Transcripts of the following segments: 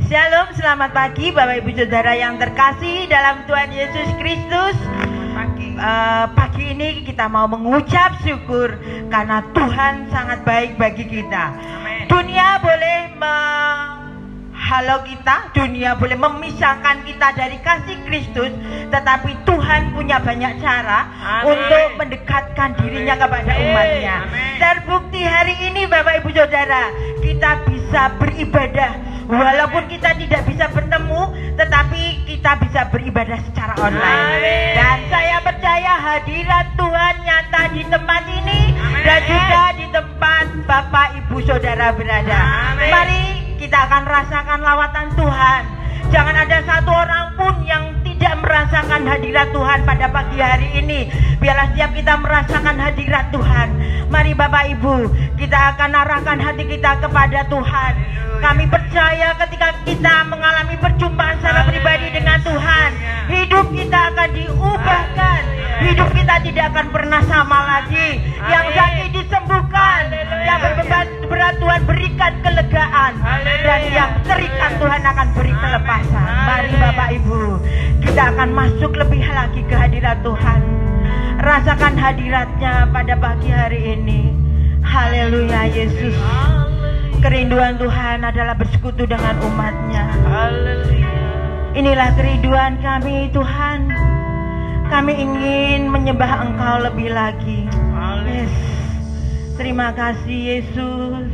Shalom, selamat pagi Bapak Ibu Saudara yang terkasih dalam Tuhan Yesus Kristus. Pagi ini kita mau mengucap syukur karena Tuhan sangat baik bagi kita. Amen. Dunia boleh menghalau kita, dunia boleh memisahkan kita dari kasih Kristus, tetapi Tuhan punya banyak cara untuk mendekatkan dirinya kepada umatnya. Terbukti hari ini Bapak Ibu Saudara, kita bisa beribadah. Walaupun kita tidak bisa bertemu, tetapi kita bisa beribadah secara online. Dan saya percaya hadirat Tuhan nyata di tempat ini dan juga di tempat Bapak Ibu Saudara berada. Mari kita akan rasakan lawatan Tuhan. Jangan ada satu orang pun yang tidak merasakan hadirat Tuhan pada pagi hari ini. Biarlah setiap kita merasakan hadirat Tuhan. Mari Bapak Ibu, kita akan arahkan hati kita kepada Tuhan. Kami percaya ketika kita mengalami perjumpaan secara pribadi dengan Tuhan, hidup kita akan diubahkan. Hidup kita tidak akan pernah sama lagi. Yang sakit disembuhkan, yang berbeban berat Tuhan berikan kelegaan, dan yang terikat Tuhan akan beri kelepasan. Mari Bapak Ibu, kita akan masuk lebih lagi ke hadirat Tuhan. Rasakan hadiratnya pada pagi hari ini. Haleluya Yesus. Kerinduan Tuhan adalah bersekutu dengan umatnya. Inilah kerinduan kami Tuhan. Kami ingin menyembah Engkau lebih lagi. Yes. Terima kasih Yesus.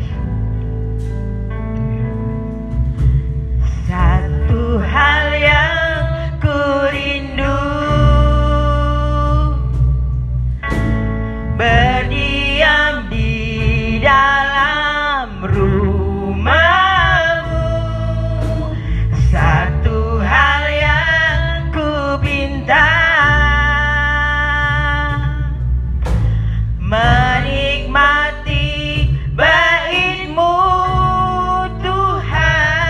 Satu hal yang ku rindu, berdiam di dalam rumah-Mu. Satu hal yang ku pinta, menikmati bait-Mu Tuhan.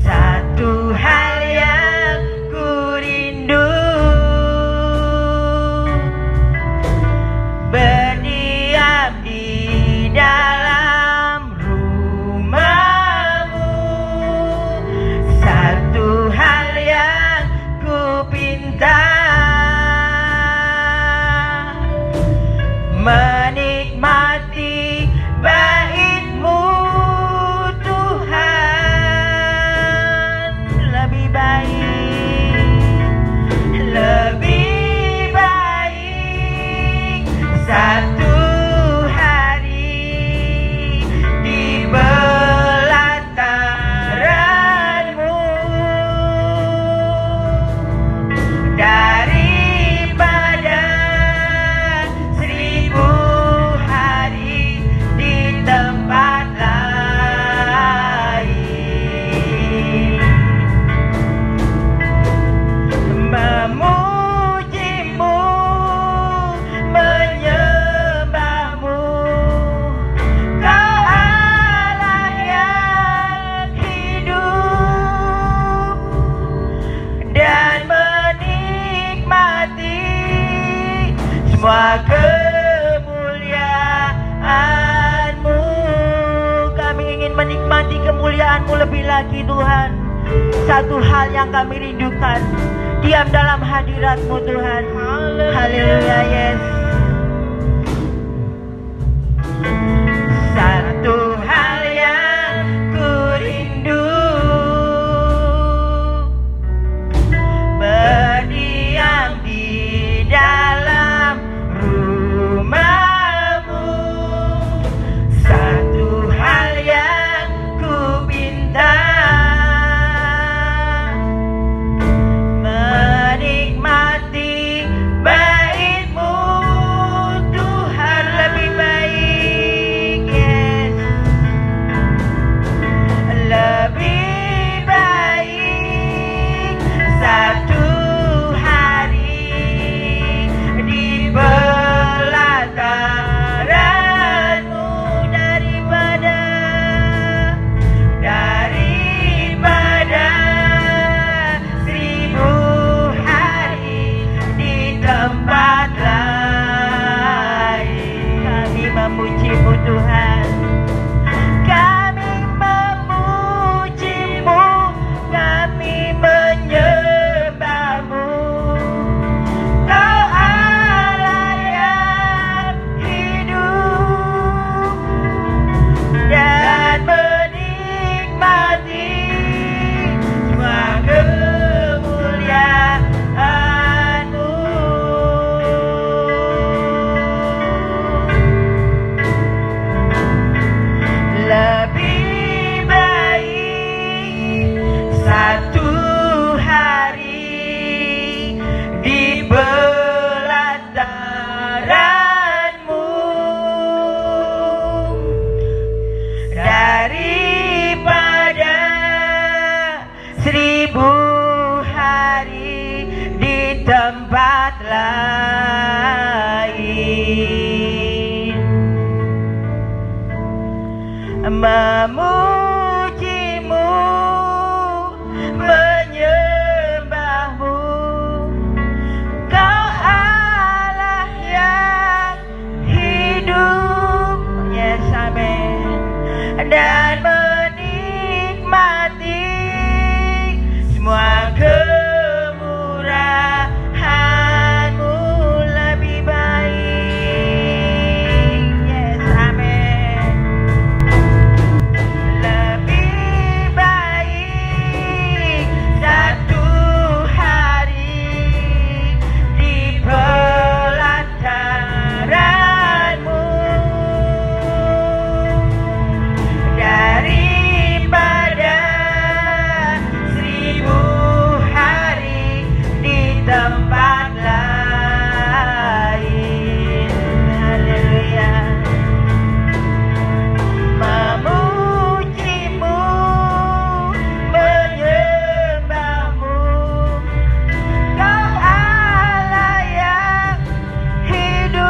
Satu hal yang ku rindu, berdiam di dalam rumah-Mu. Satu hal yang ku pinta, menikmati bait-Mu Tuhan. Lebih baik, lebih baik satu hari di belataran-Mu daripada 1000 hari di tempat lain. Memuji-Mu, menyembah-Mu, Kau Allah yang hidup, dan menikmati semua kemuliaan-Mu. Kami ingin menikmati kemuliaan-Mu lebih lagi Tuhan. Satu hal yang kami rindukan, diam dalam hadirat-Mu Tuhan. Haleluya Yesus. Satu hal yang ku rindu, berdiam di dalam rumah-Mu. Satu hal yang ku pinta, menikmati bait-Mu Tuhan. Lebih baik, yes. Lebih baik satu hari di belataran-Mu daripada 1000 hari di tempat lain. Kami memuji-Mu Tuhan. lain, memujimu, menyembahmu. Kau Allah yang hidup, yes amin, dan menikmati semua kemurahan-Mu lebih baik, yes amin, lebih baik satu hari di pelataran-Mu daripada 1000 hari di tempat lain. Haleluya. Memujimu, menyembahmu. Kau Allah yang hidup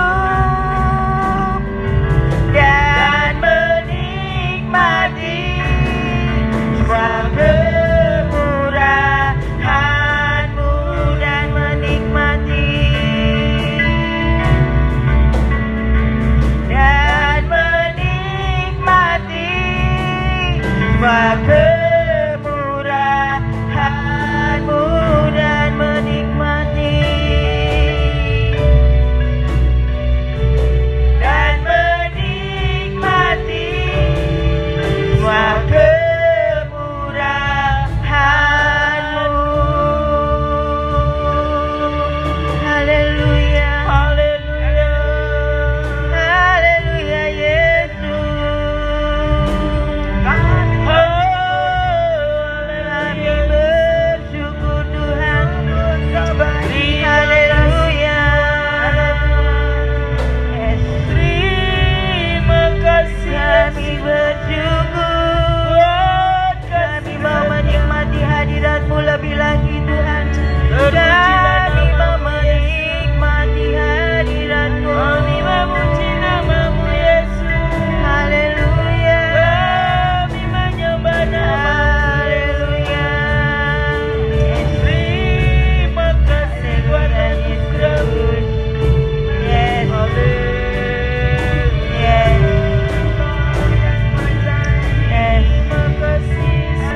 dan menikmati semua kemurahan-Mu, dan menikmati semua kemurahan-Mu, dan menikmati semua kemurahan-Mu. Haleluya, haleluya, haleluya Yesus. Kami bersyukur Tuhan. Haleluya. Yes. Terima kasih. Kami bersyukur. Kami mau menikmati hadirat-Mu lebih lagi Tuhan. Kami mau menikmati hadirat-Mu. Kami memuji nama-Mu Yesus. Haleluya. Kami menyembah nama-Mu. Haleluya. Terima kasih Tuhan Yesus. Yes. Yes.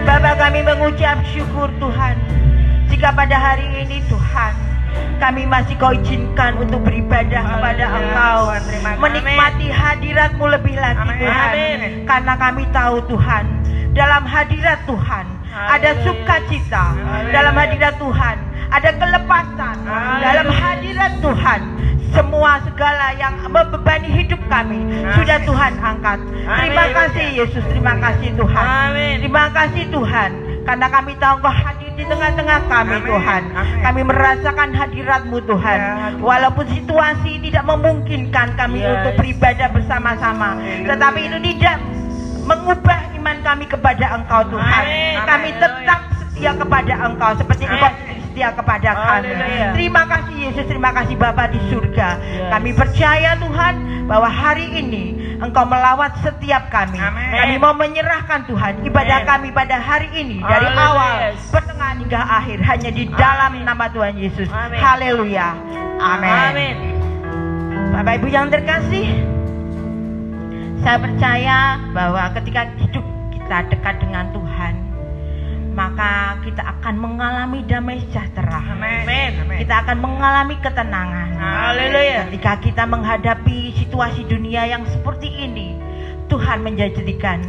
Bapak, kami mengucap syukur Tuhan, jika pada hari ini Tuhan kami masih Kau izinkan untuk beribadah kepada Engkau, menikmati hadirat-Mu lebih lagi Tuhan. Karena kami tahu Tuhan, dalam hadirat Tuhan ada sukacita, dalam hadirat Tuhan ada kelepasan, dalam hadirat Tuhan semua segala yang membebani hidup kami sudah Tuhan angkat. Terima kasih Yesus, terima kasih Tuhan. Terima kasih Tuhan, karena kami tahu Engkau hadir di tengah-tengah kami Tuhan. Kami merasakan hadirat-Mu Tuhan. Walaupun situasi tidak memungkinkan kami untuk beribadah bersama-sama, tetapi itu tidak mengubah iman kami kepada Engkau Tuhan. Kami tetap setia kepada Engkau seperti Engkau setia kepada kami. Terima kasih Yesus, terima kasih Bapa di surga. Kami percaya Tuhan bahwa hari ini Engkau melawat setiap kami. Kami mau menyerahkan Tuhan ibadah kami pada hari ini, dari awal, pertengahan hingga akhir, hanya di dalam nama Tuhan Yesus. Haleluya. Amin. Bapak Ibu yang terkasih, saya percaya bahwa ketika hidup kita dekat dengan Tuhan, maka kita akan mengalami damai sejahtera. Kita akan mengalami ketenangan. Haleluya. Ketika kita menghadapi situasi dunia yang seperti ini, Tuhan menjanjikan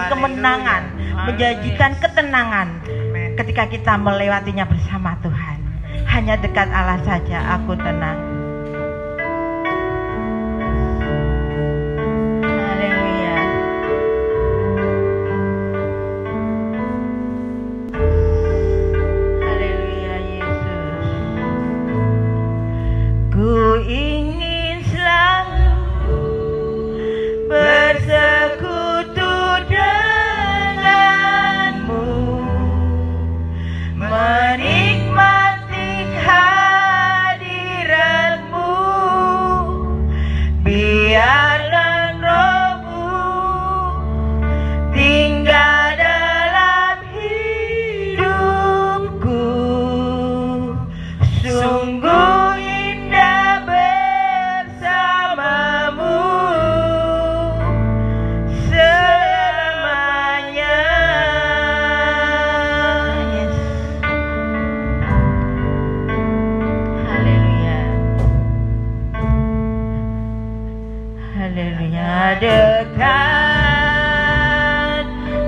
kemenangan, menjanjikan ketenangan. Ketika kita melewatinya bersama Tuhan, hanya dekat Allah saja aku tenang. Menikmati hadirat dekat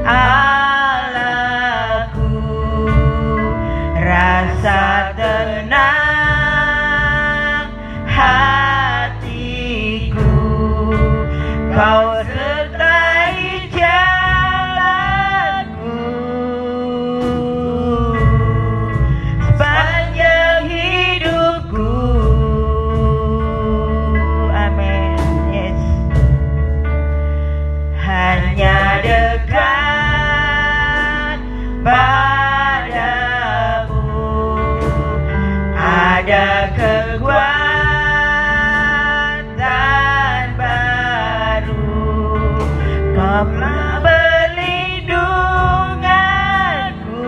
Allahku, rasa tenang hatiku, Kau sertai jalanku sepanjang hidupku. Amin. Yes. Hanya dekat padamu ada kekuatan baru, Kau perlindunganku,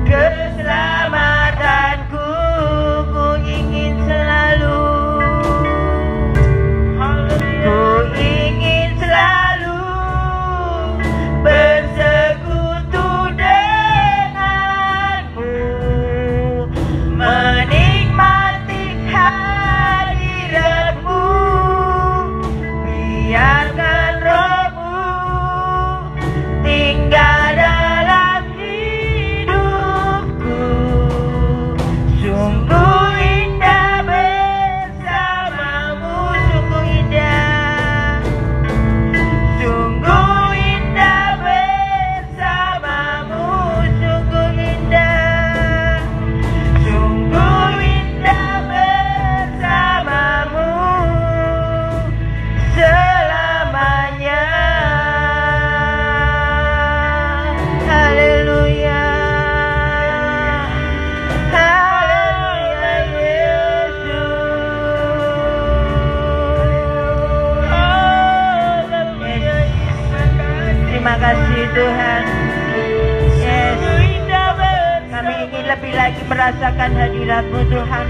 keselamatanku, ku ingin selalu, ku ingin selalu bersekutu denganmu, menikmati hadiratmu, biarkan rohmu tinggal dalam hidupku. Sungguh indah bersamamu, sungguh indah, sungguh indah bersamamu, sungguh indah, sungguh indah bersamamu selamanya. Haleluya, haleluya Yesus. Terima kasih Tuhan. Yes. Kami ingin lebih lagi merasakan hadirat-Mu Tuhan.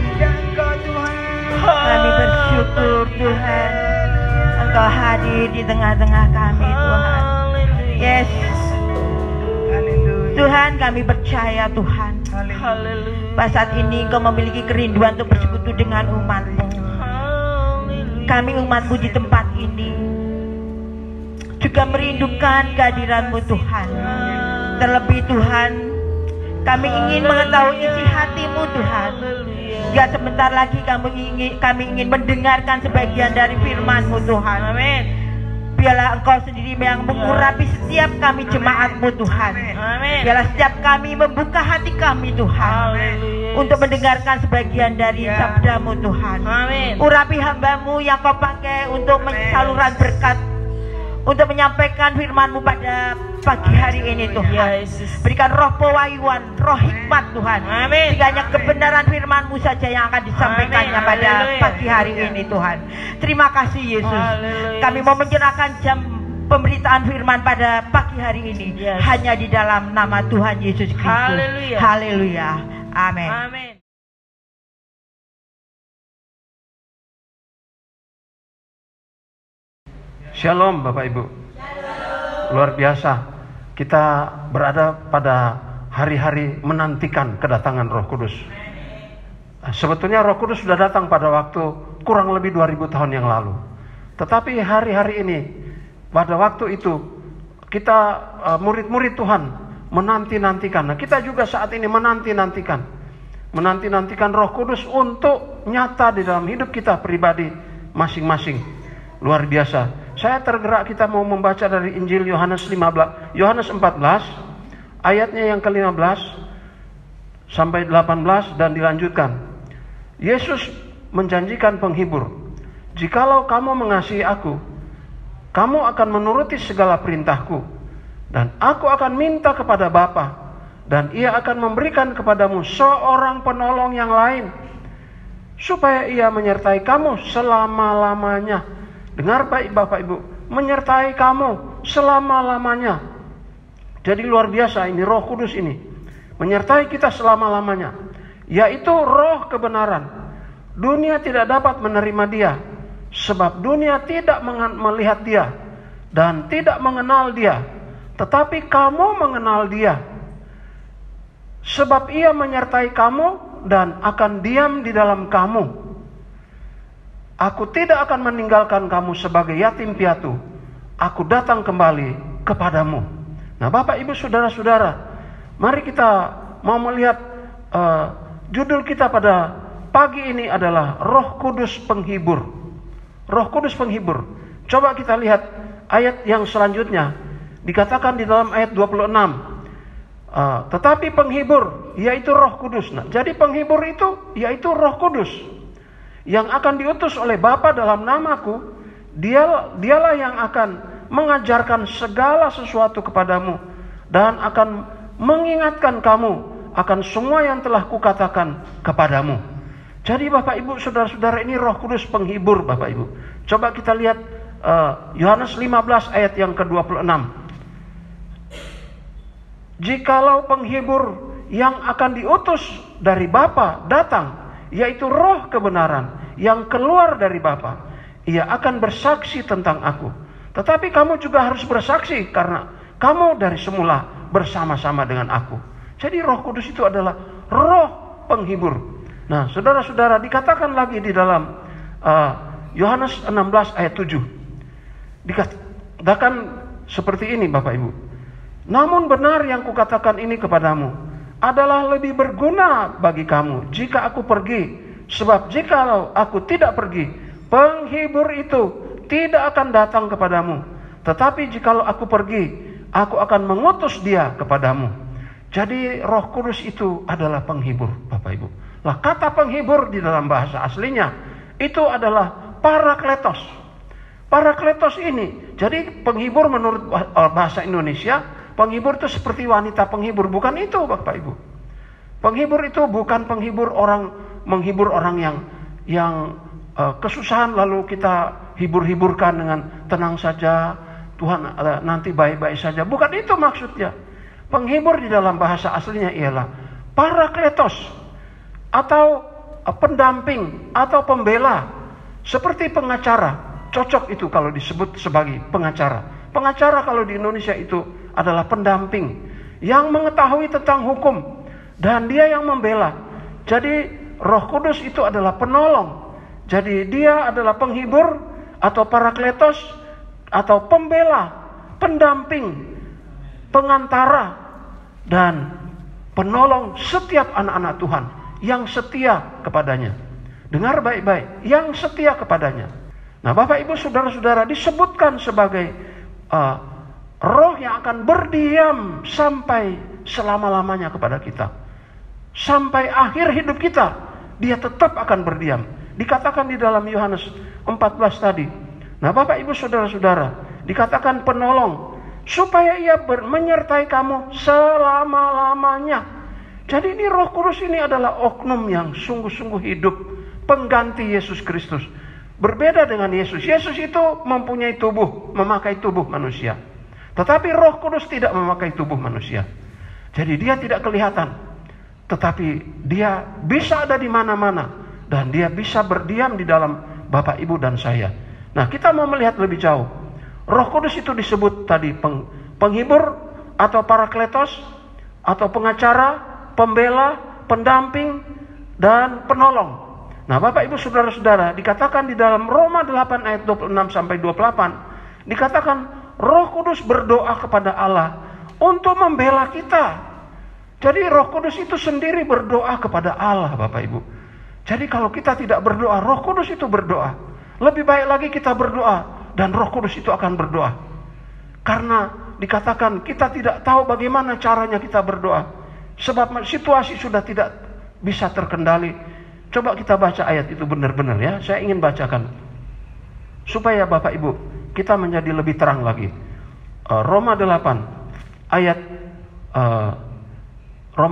Kami bersyukur Tuhan, Engkau hadir di tengah-tengah kami Tuhan. Yes. Tuhan, kami percaya Tuhan, pada saat ini Engkau memiliki kerinduan untuk bersekutu dengan umat-Mu. Kami umat-Mu di tempat ini juga merindukan kehadiran-Mu Tuhan. Terlebih Tuhan, kami ingin mengetahui isi hati-Mu Tuhan. Ya, sebentar lagi kami ingin mendengarkan sebagian dari firman-Mu Tuhan. Amin. Biarlah Engkau sendiri yang mengurapi setiap kami jemaat-Mu Tuhan. Amin. Biarlah setiap kami membuka hati kami Tuhan, untuk mendengarkan sebagian dari sabda-Mu Tuhan. Amin. Urapi hamba-Mu yang Kau pakai untuk saluran berkat, untuk menyampaikan firman-Mu pada pagi hari ini Tuhan. Berikan roh pewahyuan, roh hikmat Tuhan. Amin. Sehingga hanya kebenaran firman-Mu saja yang akan disampaikannya pada pagi hari ini Tuhan. Terima kasih Yesus. Kami mau menyerahkan jam pemberitaan firman pada pagi hari ini hanya di dalam nama Tuhan Yesus Kristus. Haleluya. Amin. Amin. Shalom Bapak Ibu. Luar biasa, kita berada pada hari-hari menantikan kedatangan Roh Kudus. Sebetulnya Roh Kudus sudah datang pada waktu kurang lebih 2000 tahun yang lalu. Tetapi hari-hari ini, pada waktu itu, kita murid-murid Tuhan menanti-nantikan. Nah, kita juga saat ini menanti-nantikan Roh Kudus untuk nyata di dalam hidup kita pribadi masing-masing. Luar biasa. Saya tergerak kita mau membaca dari Injil Yohanes 14 ayatnya yang ke-15 sampai 18 dan dilanjutkan. Yesus menjanjikan penghibur. Jikalau kamu mengasihi aku, kamu akan menuruti segala perintahku, dan aku akan minta kepada Bapa, dan ia akan memberikan kepadamu seorang penolong yang lain, supaya ia menyertai kamu selama-lamanya. Dengar baik Bapak Ibu, menyertai kamu selama-lamanya. Jadi luar biasa ini Roh Kudus ini, menyertai kita selama-lamanya, yaitu roh kebenaran. Dunia tidak dapat menerima dia, sebab dunia tidak melihat dia dan tidak mengenal dia. Tetapi kamu mengenal dia, sebab ia menyertai kamu dan akan diam di dalam kamu. Aku tidak akan meninggalkan kamu sebagai yatim piatu. Aku datang kembali kepadamu. Nah, Bapak, Ibu, saudara-saudara, mari kita mau melihat judul kita pada pagi ini adalah Roh Kudus Penghibur. Roh Kudus Penghibur. Coba kita lihat ayat yang selanjutnya. Dikatakan di dalam ayat 26. Tetapi penghibur, yaitu Roh Kudus. Nah, jadi penghibur itu yaitu Roh Kudus yang akan diutus oleh Bapa dalam namaku. Dialah yang akan mengajarkan segala sesuatu kepadamu dan akan mengingatkan kamu akan semua yang telah kukatakan kepadamu. Jadi Bapak, Ibu, saudara-saudara, ini Roh Kudus Penghibur, Bapak, Ibu. Coba kita lihat Yohanes 15 ayat yang ke-26. Jikalau penghibur yang akan diutus dari Bapa datang, yaitu Roh kebenaran yang keluar dari Bapa, ia akan bersaksi tentang aku. Tetapi kamu juga harus bersaksi karena kamu dari semula bersama-sama dengan aku. Jadi Roh Kudus itu adalah Roh Penghibur. Nah, saudara-saudara, dikatakan lagi di dalam Yohanes 16 ayat 7. Dikatakan seperti ini, Bapak, Ibu. Namun benar yang kukatakan ini kepadamu adalah lebih berguna bagi kamu jika aku pergi. Sebab jikalau aku tidak pergi, penghibur itu tidak akan datang kepadamu. Tetapi jikalau aku pergi, aku akan mengutus dia kepadamu. Jadi Roh Kudus itu adalah penghibur, Bapak, Ibu. Lah, kata penghibur di dalam bahasa aslinya itu adalah parakletos. Parakletos ini, jadi penghibur menurut bahasa Indonesia, penghibur itu seperti wanita penghibur. Bukan itu, Bapak, Ibu. Penghibur itu bukan menghibur orang yang kesusahan lalu kita hibur-hiburkan dengan tenang saja, Tuhan nanti baik-baik saja. Bukan itu maksudnya. Penghibur di dalam bahasa aslinya ialah parakletos atau pendamping atau pembela, seperti pengacara. Cocok itu kalau disebut sebagai pengacara. Pengacara kalau di Indonesia itu adalah pendamping yang mengetahui tentang hukum dan dia yang membela. Jadi Roh Kudus itu adalah penolong. Jadi dia adalah penghibur atau parakletos atau pembela, pendamping, pengantara dan penolong setiap anak-anak Tuhan yang setia kepadanya. Dengar baik-baik, yang setia kepadanya. Nah, Bapak, Ibu, saudara-saudara, disebutkan sebagai roh yang akan berdiam sampai selama-lamanya kepada kita. Sampai akhir hidup kita, dia tetap akan berdiam. Dikatakan di dalam Yohanes 14 tadi. Nah, Bapak, Ibu, saudara-saudara, dikatakan penolong, supaya ia menyertai kamu selama-lamanya. Jadi ini Roh Kudus ini adalah oknum yang sungguh-sungguh hidup, pengganti Yesus Kristus. Berbeda dengan Yesus. Yesus itu mempunyai tubuh, memakai tubuh manusia. Tetapi Roh Kudus tidak memakai tubuh manusia. Jadi dia tidak kelihatan. Tetapi dia bisa ada di mana-mana. Dan dia bisa berdiam di dalam Bapak, Ibu, dan saya. Nah, kita mau melihat lebih jauh. Roh Kudus itu disebut tadi penghibur atau parakletos atau pengacara, pembela, pendamping, dan penolong. Nah, Bapak, Ibu, saudara-saudara, dikatakan di dalam Roma 8 ayat 26 sampai 28, dikatakan Roh Kudus berdoa kepada Allah untuk membela kita. Jadi Roh Kudus itu sendiri berdoa kepada Allah, Bapak, Ibu. Jadi kalau kita tidak berdoa, Roh Kudus itu berdoa. Lebih baik lagi kita berdoa dan Roh Kudus itu akan berdoa. Karena dikatakan kita tidak tahu bagaimana caranya kita berdoa. Sebab situasi sudah tidak bisa terkendali. Coba kita baca ayat itu benar-benar ya. Saya ingin bacakan supaya Bapak, Ibu, kita menjadi lebih terang lagi. Roma 8 ayat 26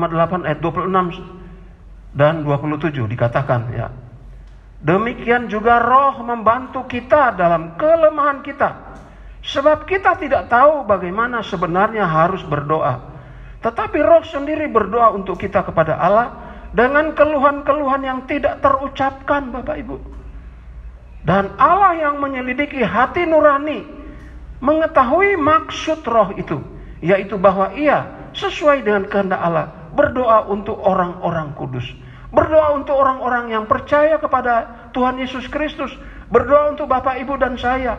dan 27 dikatakan ya. Demikian juga Roh membantu kita dalam kelemahan kita. Sebab kita tidak tahu bagaimana sebenarnya harus berdoa. Tetapi Roh sendiri berdoa untuk kita kepada Allah dengan keluhan-keluhan yang tidak terucapkan, Bapak, Ibu. Dan Allah yang menyelidiki hati nurani mengetahui maksud Roh itu, yaitu bahwa ia sesuai dengan kehendak Allah berdoa untuk orang-orang kudus. Berdoa untuk orang-orang yang percaya kepada Tuhan Yesus Kristus. Berdoa untuk Bapak Ibu dan saya.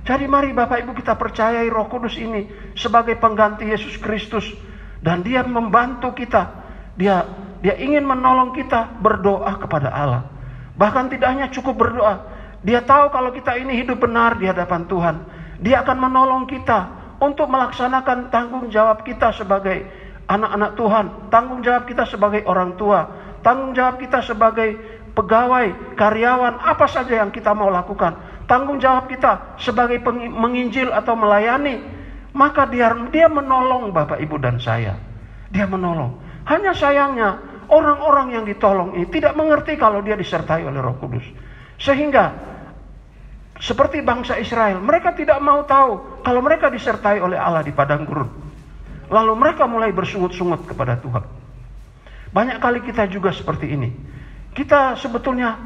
Jadi mari Bapak Ibu kita percayai Roh Kudus ini sebagai pengganti Yesus Kristus. Dan dia membantu kita. Dia ingin menolong kita berdoa kepada Allah. Bahkan tidak hanya cukup berdoa. Dia tahu kalau kita ini hidup benar di hadapan Tuhan. Dia akan menolong kita untuk melaksanakan tanggung jawab kita sebagai anak-anak Tuhan. Tanggung jawab kita sebagai orang tua. Tanggung jawab kita sebagai pegawai, karyawan, apa saja yang kita mau lakukan. Tanggung jawab kita sebagai menginjil atau melayani. Maka dia menolong Bapak Ibu dan saya. Dia menolong. Hanya sayangnya orang-orang yang ditolong ini tidak mengerti kalau dia disertai oleh Roh Kudus. Sehingga seperti bangsa Israel, mereka tidak mau tahu kalau mereka disertai oleh Allah di padang gurun. Lalu mereka mulai bersungut-sungut kepada Tuhan. Banyak kali kita juga seperti ini. Kita sebetulnya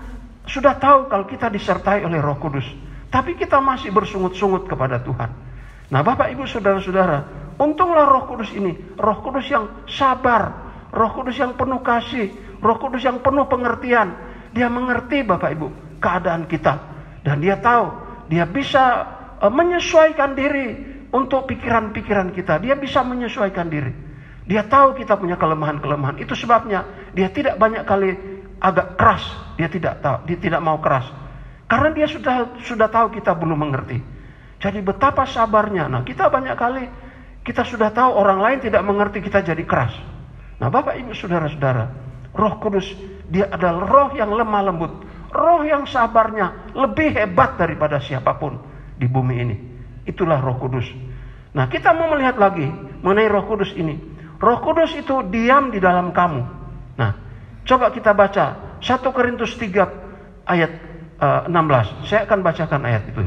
sudah tahu kalau kita disertai oleh Roh Kudus, tapi kita masih bersungut-sungut kepada Tuhan. Nah, Bapak Ibu saudara-saudara, untunglah Roh Kudus ini, Roh Kudus yang sabar, Roh Kudus yang penuh kasih, Roh Kudus yang penuh pengertian. Dia mengerti Bapak Ibu keadaan kita, dan dia tahu, dia bisa menyesuaikan diri untuk pikiran-pikiran kita. Dia bisa menyesuaikan diri. Dia tahu kita punya kelemahan-kelemahan. Itu sebabnya dia tidak banyak kali agak keras. Dia tidak mau keras. Karena dia sudah tahu kita belum mengerti. Jadi betapa sabarnya. Nah, kita banyak kali kita sudah tahu orang lain tidak mengerti, kita jadi keras. Nah, Bapak Ibu saudara-saudara, Roh Kudus dia adalah roh yang lemah lembut. Roh yang sabarnya lebih hebat daripada siapapun di bumi ini. Itulah Roh Kudus. Nah, kita mau melihat lagi mengenai Roh Kudus ini. Roh Kudus itu diam di dalam kamu. Nah, coba kita baca 1 Korintus 3 ayat 16. Saya akan bacakan ayat itu.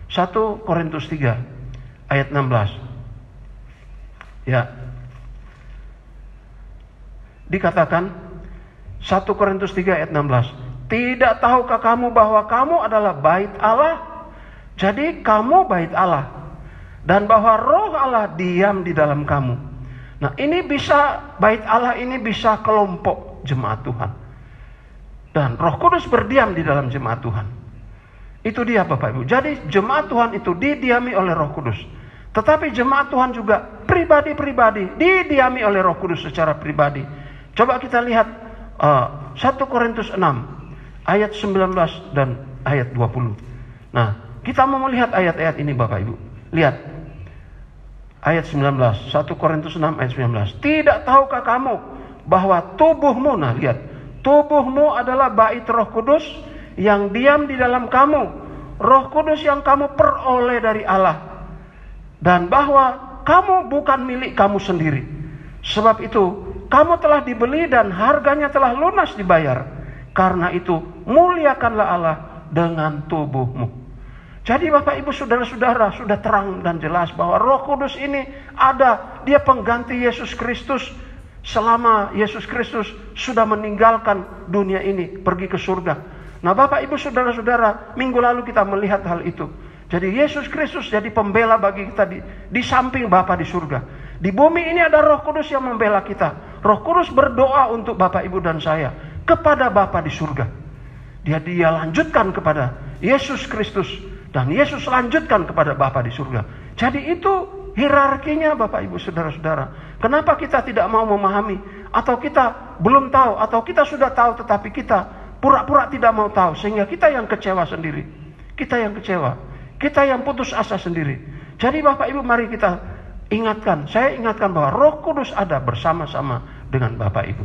1 Korintus 3 ayat 16. Ya. Dikatakan 1 Korintus 3 ayat 16. Tidak tahukah kamu bahwa kamu adalah bait Allah? Jadi kamu bait Allah. Dan bahwa Roh Allah diam di dalam kamu. Nah, ini bisa, bait Allah ini bisa kelompok jemaat Tuhan. Dan Roh Kudus berdiam di dalam jemaat Tuhan. Itu dia Bapak Ibu. Jadi jemaat Tuhan itu didiami oleh Roh Kudus. Tetapi jemaat Tuhan juga pribadi-pribadi didiami oleh Roh Kudus secara pribadi. Coba kita lihat 1 Korintus 6 ayat 19 dan ayat 20. Nah, kita mau melihat ayat-ayat ini Bapak Ibu. Lihat. Ayat 19, 1 Korintus 6 ayat 19. Tidak tahukah kamu bahwa tubuhmu, nah lihat, tubuhmu adalah bait Roh Kudus yang diam di dalam kamu. Roh Kudus yang kamu peroleh dari Allah. Dan bahwa kamu bukan milik kamu sendiri. Sebab itu, kamu telah dibeli dan harganya telah lunas dibayar. Karena itu, muliakanlah Allah dengan tubuhmu. Jadi Bapak Ibu saudara-saudara sudah terang dan jelas bahwa Roh Kudus ini ada. Dia pengganti Yesus Kristus selama Yesus Kristus sudah meninggalkan dunia ini, pergi ke surga. Nah Bapak Ibu saudara-saudara, minggu lalu kita melihat hal itu. Jadi Yesus Kristus jadi pembela bagi kita di samping Bapa di surga. Di bumi ini ada Roh Kudus yang membela kita. Roh Kudus berdoa untuk Bapak Ibu dan saya kepada Bapa di surga. Dia lanjutkan kepada Yesus Kristus. Dan Yesus lanjutkan kepada Bapa di surga. Jadi itu hierarkinya Bapak Ibu saudara-saudara. Kenapa kita tidak mau memahami? Atau kita belum tahu? Atau kita sudah tahu tetapi kita pura-pura tidak mau tahu. Sehingga kita yang kecewa sendiri. Kita yang kecewa. Kita yang putus asa sendiri. Jadi Bapak Ibu mari kita ingatkan. Saya ingatkan bahwa Roh Kudus ada bersama-sama dengan Bapak Ibu.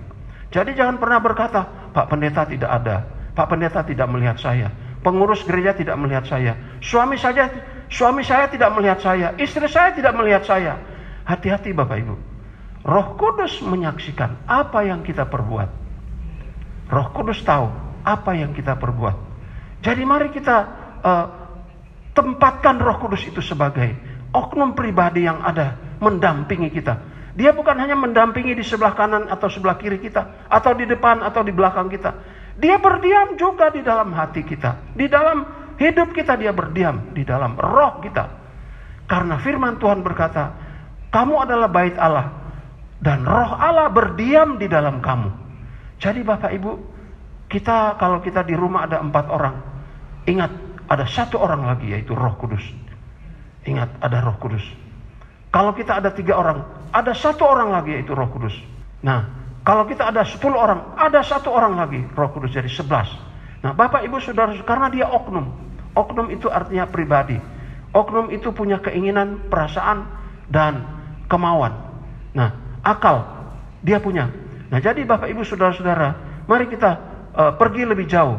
Jadi jangan pernah berkata, Pak Pendeta tidak ada. Pak Pendeta tidak melihat saya. Pengurus gereja tidak melihat saya. Suami saya tidak melihat saya. Istri saya tidak melihat saya. Hati-hati Bapak Ibu. Roh Kudus menyaksikan apa yang kita perbuat. Roh Kudus tahu apa yang kita perbuat. Jadi mari kita tempatkan Roh Kudus itu sebagai oknum pribadi yang ada mendampingi kita. Dia bukan hanya mendampingi di sebelah kanan atau sebelah kiri kita, atau di depan atau di belakang kita. Dia berdiam juga di dalam hati kita. Di dalam hidup kita dia berdiam. Di dalam roh kita. Karena firman Tuhan berkata, kamu adalah bait Allah. Dan roh Allah berdiam di dalam kamu. Jadi Bapak Ibu, Kalau kita di rumah ada 4 orang, ingat ada 1 orang lagi, yaitu Roh Kudus. Ingat, ada Roh Kudus. Kalau kita ada 3 orang, ada 1 orang lagi, yaitu Roh Kudus. Nah, kalau kita ada 10 orang, ada 1 orang lagi, Roh Kudus, jadi 11. Nah, Bapak Ibu Saudara, karena dia oknum. Oknum itu artinya pribadi. Oknum itu punya keinginan, perasaan, dan kemauan. Nah, akal dia punya. Nah, jadi Bapak Ibu Saudara-saudara, mari kita pergi lebih jauh.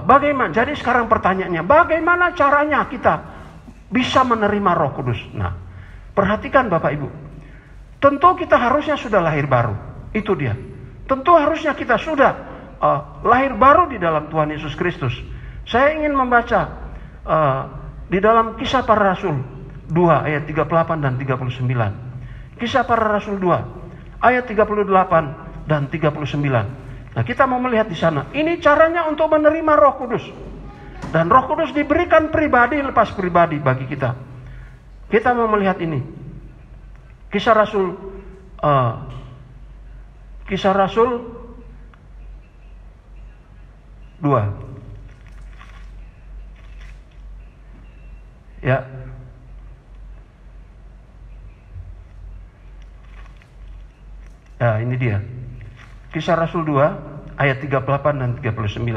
Bagaimana? Jadi sekarang pertanyaannya, bagaimana caranya kita bisa menerima Roh Kudus? Nah, perhatikan Bapak Ibu. Tentu kita harusnya sudah lahir baru. Itu dia. Tentu harusnya kita sudah lahir baru di dalam Tuhan Yesus Kristus. Saya ingin membaca di dalam Kisah Para Rasul 2 ayat 38 dan 39. Kisah Para Rasul 2 ayat 38 dan 39. Nah, kita mau melihat di sana. Ini caranya untuk menerima Roh Kudus. Dan Roh Kudus diberikan pribadi lepas pribadi bagi kita. Kita mau melihat ini. Kisah Rasul 2. Ya. Ya, ini dia. Kisah Rasul 2 ayat 38 dan 39.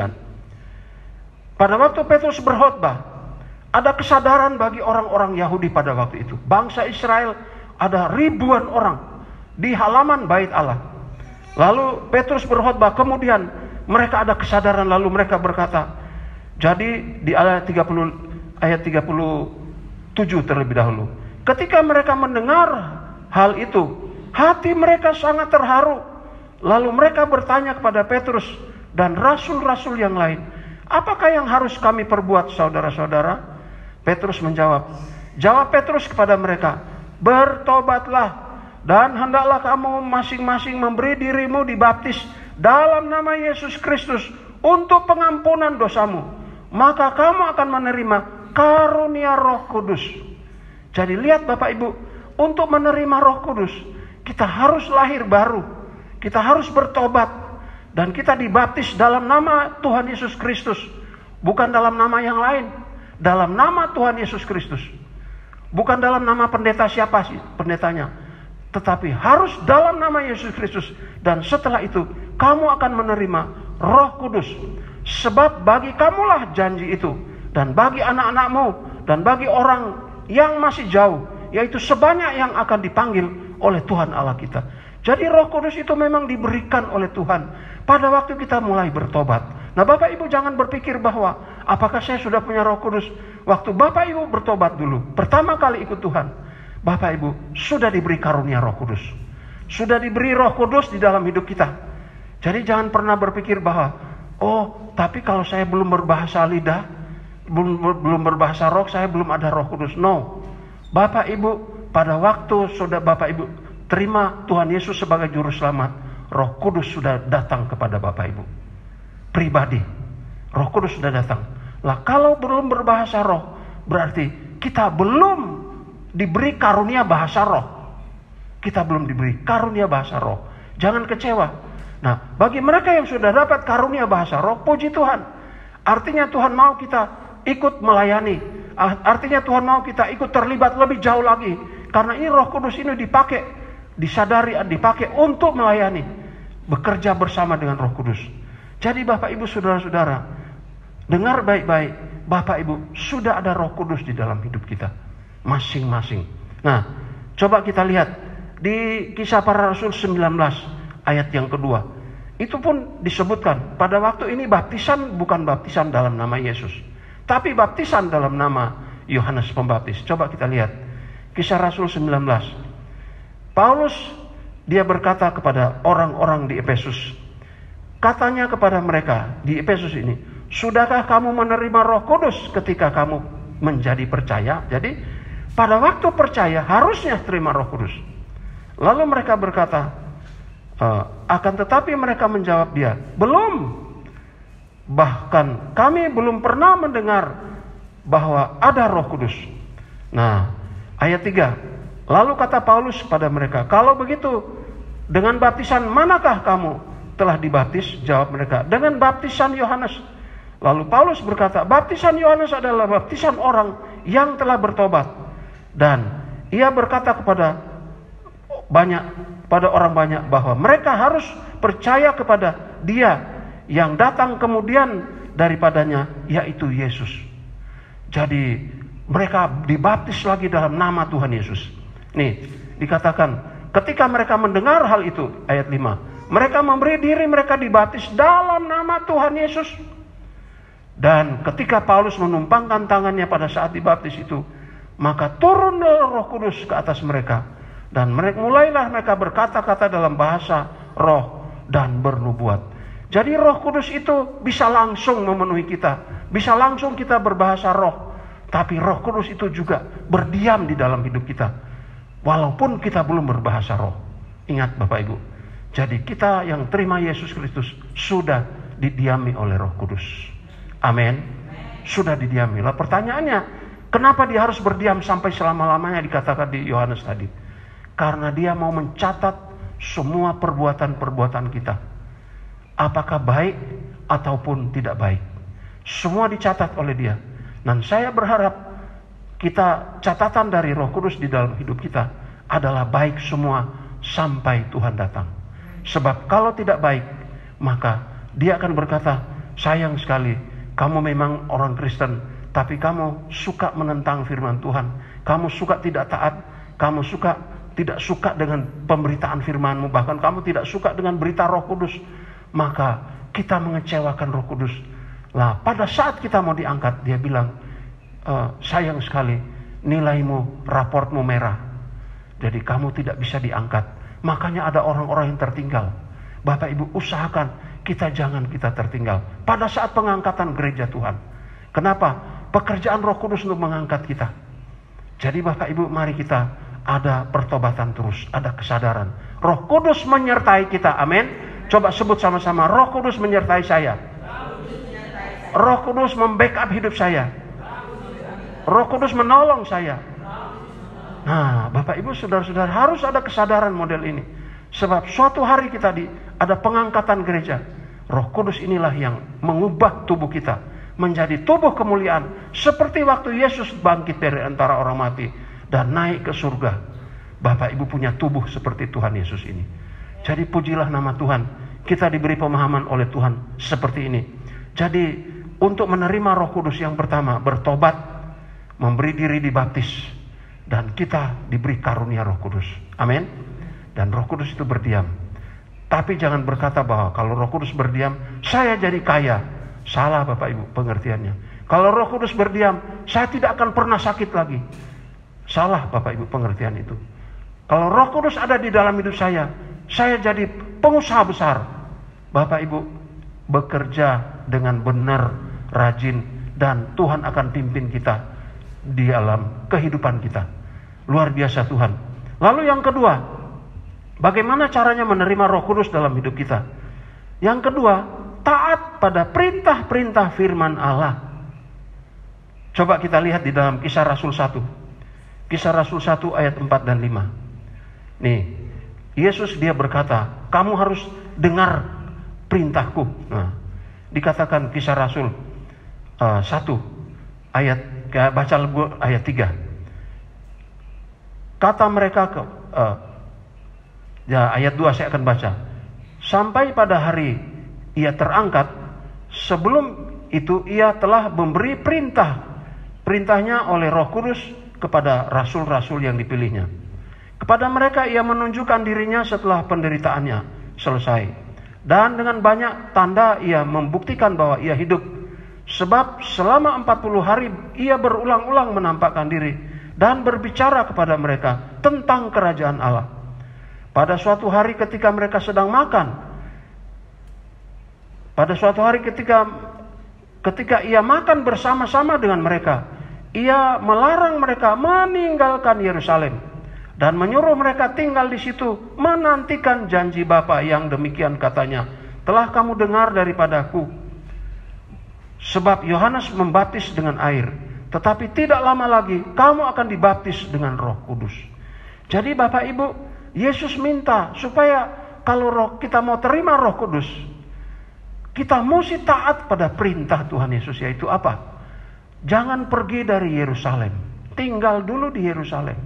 Pada waktu Petrus berkhotbah, ada kesadaran bagi orang-orang Yahudi pada waktu itu. Bangsa Israel ada ribuan orang di halaman bait Allah. Lalu Petrus berkhotbah, kemudian mereka ada kesadaran, lalu mereka berkata, jadi di ayat 37 terlebih dahulu. Ketika mereka mendengar hal itu, hati mereka sangat terharu. Lalu mereka bertanya kepada Petrus dan rasul-rasul yang lain, apakah yang harus kami perbuat, saudara-saudara? Petrus menjawab. Jawab Petrus kepada mereka, bertobatlah dan hendaklah kamu masing-masing memberi dirimu dibaptis dalam nama Yesus Kristus untuk pengampunan dosamu. Maka kamu akan menerima karunia Roh Kudus. Jadi lihat Bapak Ibu, untuk menerima Roh Kudus, kita harus lahir baru. Kita harus bertobat. Dan kita dibaptis dalam nama Tuhan Yesus Kristus. Bukan dalam nama yang lain. Dalam nama Tuhan Yesus Kristus. Bukan dalam nama pendeta siapa sih pendetanya. Tetapi harus dalam nama Yesus Kristus. Dan setelah itu kamu akan menerima Roh Kudus. Sebab bagi kamulah janji itu. Dan bagi anak-anakmu. Dan bagi orang yang masih jauh. Yaitu sebanyak yang akan dipanggil oleh Tuhan Allah kita. Jadi Roh Kudus itu memang diberikan oleh Tuhan pada waktu kita mulai bertobat. Nah, Bapak Ibu jangan berpikir bahwa apakah saya sudah punya Roh Kudus waktu Bapak Ibu bertobat dulu, pertama kali ikut Tuhan. Bapak Ibu sudah diberi karunia Roh Kudus. Sudah diberi Roh Kudus di dalam hidup kita. Jadi jangan pernah berpikir bahwa tapi kalau saya belum berbahasa lidah, belum berbahasa roh, saya belum ada Roh Kudus. No. Bapak Ibu pada waktu sudah Bapak Ibu terima Tuhan Yesus sebagai juru selamat, Roh Kudus sudah datang kepada Bapak Ibu. Pribadi. Roh Kudus sudah datang. Lah kalau belum berbahasa roh, berarti kita belum diberi karunia bahasa roh. Kita belum diberi karunia bahasa roh. Jangan kecewa. Nah, bagi mereka yang sudah dapat karunia bahasa roh, puji Tuhan. Artinya Tuhan mau kita ikut melayani. Artinya Tuhan mau kita ikut terlibat lebih jauh lagi. Karena ini Roh Kudus ini disadari, dipakai untuk melayani, bekerja bersama dengan Roh Kudus. Jadi Bapak Ibu saudara-saudara, dengar baik-baik, Bapak Ibu sudah ada Roh Kudus di dalam hidup kita masing-masing. Nah, coba kita lihat di Kisah Para Rasul 19 ayat yang kedua. Itu pun disebutkan pada waktu ini baptisan bukan baptisan dalam nama Yesus, tapi baptisan dalam nama Yohanes Pembaptis. Coba kita lihat Kisah Rasul 19. Paulus dia berkata kepada orang-orang di Efesus. Katanya kepada mereka di Efesus ini, sudahkah kamu menerima Roh Kudus ketika kamu menjadi percaya? Jadi pada waktu percaya harusnya terima Roh Kudus. Lalu mereka berkata, akan tetapi mereka menjawab dia, belum. Bahkan kami belum pernah mendengar bahwa ada Roh Kudus. Nah, ayat 3. Lalu kata Paulus pada mereka, kalau begitu dengan baptisan manakah kamu telah dibaptis? Jawab mereka, dengan baptisan Yohanes. Lalu Paulus berkata, baptisan Yohanes adalah baptisan orang yang telah bertobat. Dan ia berkata kepada orang banyak bahwa mereka harus percaya kepada Dia yang datang kemudian daripadanya, yaitu Yesus. Jadi mereka dibaptis lagi dalam nama Tuhan Yesus. Nih, dikatakan ketika mereka mendengar hal itu, ayat 5, mereka memberi diri mereka dibaptis dalam nama Tuhan Yesus. Dan ketika Paulus menumpangkan tangannya pada saat dibaptis itu, maka turun Roh Kudus ke atas mereka. Dan mulailah mereka berkata-kata dalam bahasa roh dan bernubuat. Jadi Roh Kudus itu bisa langsung memenuhi kita, bisa langsung kita berbahasa roh. Tapi Roh Kudus itu juga berdiam di dalam hidup kita, walaupun kita belum berbahasa roh. Ingat Bapak Ibu, jadi kita yang terima Yesus Kristus sudah didiami oleh Roh Kudus. Amin. Sudah didiami. Lah pertanyaannya, kenapa dia harus berdiam sampai selama-lamanya dikatakan di Yohanes tadi? Karena dia mau mencatat semua perbuatan-perbuatan kita. Apakah baik ataupun tidak baik. Semua dicatat oleh dia. Dan saya berharap kita catatan dari Roh Kudus di dalam hidup kita adalah baik semua sampai Tuhan datang. Sebab kalau tidak baik, maka dia akan berkata, sayang sekali, kamu memang orang Kristen, tapi kamu suka menentang firman Tuhan. Kamu suka tidak taat, kamu tidak suka dengan pemberitaan firman-Mu, bahkan kamu tidak suka dengan berita Roh Kudus. Maka kita mengecewakan Roh Kudus. Lah pada saat kita mau diangkat, dia bilang, sayang sekali, nilaimu, raportmu merah. Jadi kamu tidak bisa diangkat. Makanya ada orang-orang yang tertinggal. Bapak Ibu, usahakan kita tertinggal pada saat pengangkatan gereja Tuhan. Kenapa? Pekerjaan Roh Kudus untuk mengangkat kita. Jadi Bapak Ibu, mari kita ada pertobatan terus, ada kesadaran. Roh Kudus menyertai kita, amin. Coba sebut sama-sama, Roh Kudus menyertai saya. Roh Kudus membackup hidup saya. Roh Kudus menolong saya. Nah, Bapak Ibu, saudara-saudara, harus ada kesadaran model ini. Sebab suatu hari kita ada pengangkatan gereja. Roh Kudus inilah yang mengubah tubuh kita menjadi tubuh kemuliaan. Seperti waktu Yesus bangkit dari antara orang mati dan naik ke surga. Bapak Ibu punya tubuh seperti Tuhan Yesus ini. Jadi pujilah nama Tuhan. Kita diberi pemahaman oleh Tuhan seperti ini. Jadi untuk menerima Roh Kudus yang pertama, bertobat, memberi diri dibaptis, dan kita diberi karunia Roh Kudus. Amin. Dan Roh Kudus itu berdiam. Tapi jangan berkata bahwa kalau Roh Kudus berdiam, saya jadi kaya. Salah Bapak Ibu pengertiannya. Kalau Roh Kudus berdiam, saya tidak akan pernah sakit lagi. Salah Bapak Ibu pengertian itu. Kalau Roh Kudus ada di dalam hidup saya jadi pengusaha besar. Bapak Ibu, bekerja dengan benar, rajin, dan Tuhan akan pimpin kita di dalam kehidupan kita. Luar biasa Tuhan. Lalu yang kedua, bagaimana caranya menerima Roh Kudus dalam hidup kita? Yang kedua, taat pada perintah-perintah firman Allah. Coba kita lihat di dalam Kisah Rasul 1. Kisah Rasul 1 ayat 4 dan 5. Nih, Yesus dia berkata, kamu harus dengar perintahku. Nah, dikatakan Kisah Rasul 1 ayat, baca ayat 3. Kata mereka ayat 2 saya akan baca. Sampai pada hari ia terangkat, sebelum itu ia telah memberi perintahnya oleh Roh Kudus kepada rasul-rasul yang dipilihnya. Kepada mereka ia menunjukkan dirinya setelah penderitaannya selesai. Dan dengan banyak tanda ia membuktikan bahwa ia hidup. Sebab selama 40 hari ia berulang-ulang menampakkan diri dan berbicara kepada mereka tentang kerajaan Allah. Pada suatu hari ketika mereka sedang makan, ketika ia makan bersama-sama dengan mereka, ia melarang mereka meninggalkan Yerusalem dan menyuruh mereka tinggal di situ menantikan janji Bapa yang demikian katanya, telah kamu dengar daripadaku. Sebab Yohanes membaptis dengan air, tetapi tidak lama lagi kamu akan dibaptis dengan Roh Kudus. Jadi Bapak Ibu, Yesus minta supaya kalau kita mau terima Roh Kudus, kita mesti taat pada perintah Tuhan Yesus, yaitu apa? Jangan pergi dari Yerusalem, tinggal dulu di Yerusalem.